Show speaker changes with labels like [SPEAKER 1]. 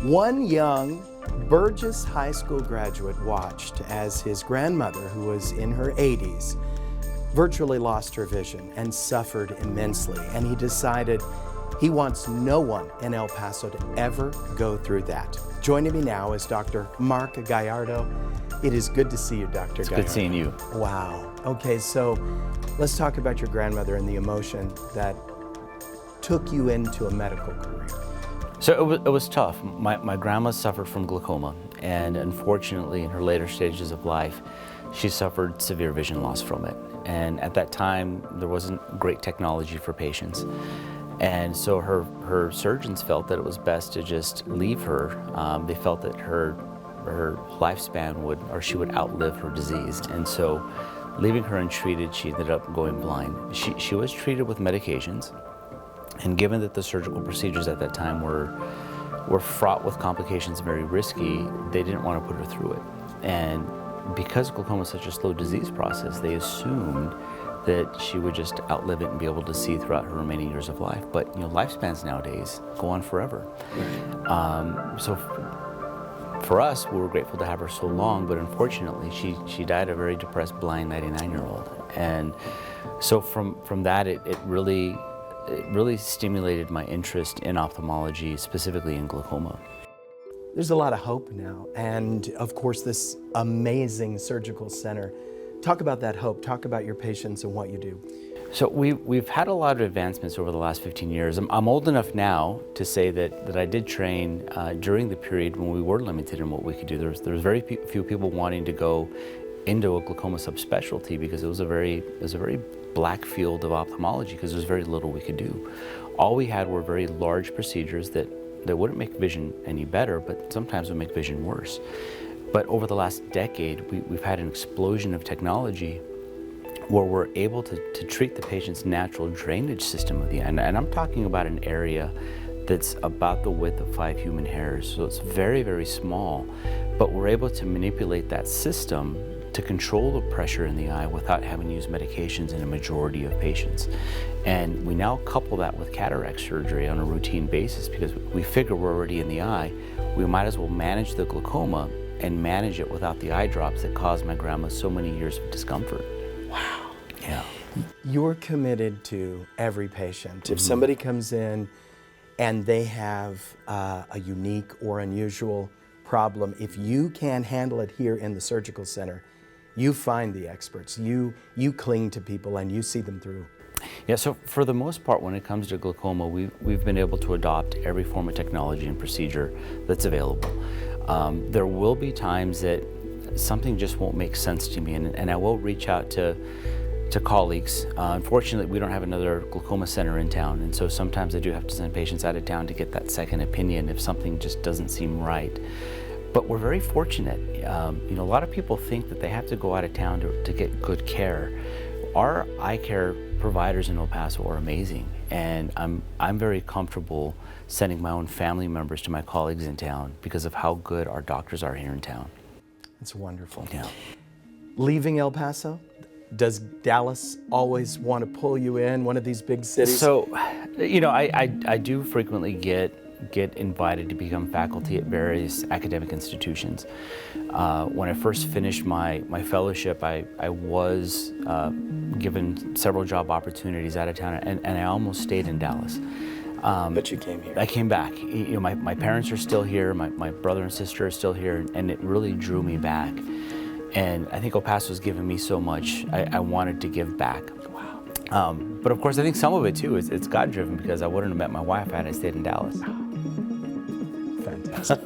[SPEAKER 1] One young Burgess High School graduate watched as his grandmother, who was in her 80s, virtually lost her vision and suffered immensely. And he decided he wants no one in El Paso to ever go through that. Joining me now is Dr. Mark Gallardo. It is good to see you, Dr.
[SPEAKER 2] It's
[SPEAKER 1] Gallardo.
[SPEAKER 2] good seeing you.
[SPEAKER 1] Wow. Okay, so let's talk about your grandmother and the emotion that took you into a medical career.
[SPEAKER 2] So it was tough. My grandma suffered from glaucoma, and unfortunately in her later stages of life, she suffered severe vision loss from it. And at that time, there wasn't great technology for patients. And so her surgeons felt that it was best to just leave her. They felt that her lifespan she would outlive her disease. And so leaving her untreated, she ended up going blind. She was treated with medications. And given that the surgical procedures at that time were fraught with complications, very risky, they didn't want to put her through it. And because glaucoma is such a slow disease process, they assumed that she would just outlive it and be able to see throughout her remaining years of life. But lifespans nowadays go on forever. So for us, we were grateful to have her so long, but unfortunately, she died a very depressed, blind 99-year-old. And so from that, it really stimulated my interest in ophthalmology, specifically in glaucoma.
[SPEAKER 1] There's a lot of hope now, and of course this amazing surgical center. Talk about that hope, talk about your patients and what you do.
[SPEAKER 2] So we've had a lot of advancements over the last 15 years. I'm old enough now to say that I did train during the period when we were limited in what we could do. There was very few people wanting to go into a glaucoma subspecialty because it was a very black field of ophthalmology because there was very little we could do. All we had were very large procedures that wouldn't make vision any better, but sometimes would make vision worse. But over the last decade, we've had an explosion of technology where we're able to treat the patient's natural drainage system of the eye. And I'm talking about an area that's about the width of 5 human hairs. So it's very, very small, but we're able to manipulate that system to control the pressure in the eye without having to use medications in a majority of patients. And we now couple that with cataract surgery on a routine basis because we figure we're already in the eye. We might as well manage the glaucoma and manage it without the eye drops that caused my grandma so many years of discomfort.
[SPEAKER 1] Wow.
[SPEAKER 2] Yeah.
[SPEAKER 1] You're committed to every patient. If somebody comes in and they have a unique or unusual problem, if you can handle it here in the surgical center, you find the experts, you cling to people and you see them through.
[SPEAKER 2] Yeah, so for the most part, when it comes to glaucoma, we've been able to adopt every form of technology and procedure that's available. There will be times that something just won't make sense to me, and I will reach out to colleagues. Unfortunately, we don't have another glaucoma center in town, and so sometimes I do have to send patients out of town to get that second opinion if something just doesn't seem right. But we're very fortunate. A lot of people think that they have to go out of town to get good care. Our eye care providers in El Paso are amazing, and I'm very comfortable sending my own family members to my colleagues in town because of how good our doctors are here in town.
[SPEAKER 1] It's wonderful.
[SPEAKER 2] Yeah.
[SPEAKER 1] Leaving El Paso, does Dallas always want to pull you in, one of these big cities?
[SPEAKER 2] So, I do frequently get invited to become faculty at various academic institutions. When I first finished my fellowship, I was given several job opportunities out of town, and I almost stayed in Dallas.
[SPEAKER 1] But you came here.
[SPEAKER 2] I came back. My parents are still here, my brother and sister are still here, and it really drew me back. And I think El Paso's given me so much, I wanted to give back.
[SPEAKER 1] Wow.
[SPEAKER 2] But of course, I think some of it too it's God-driven because I wouldn't have met my wife had I stayed in Dallas.
[SPEAKER 1] Fantastic.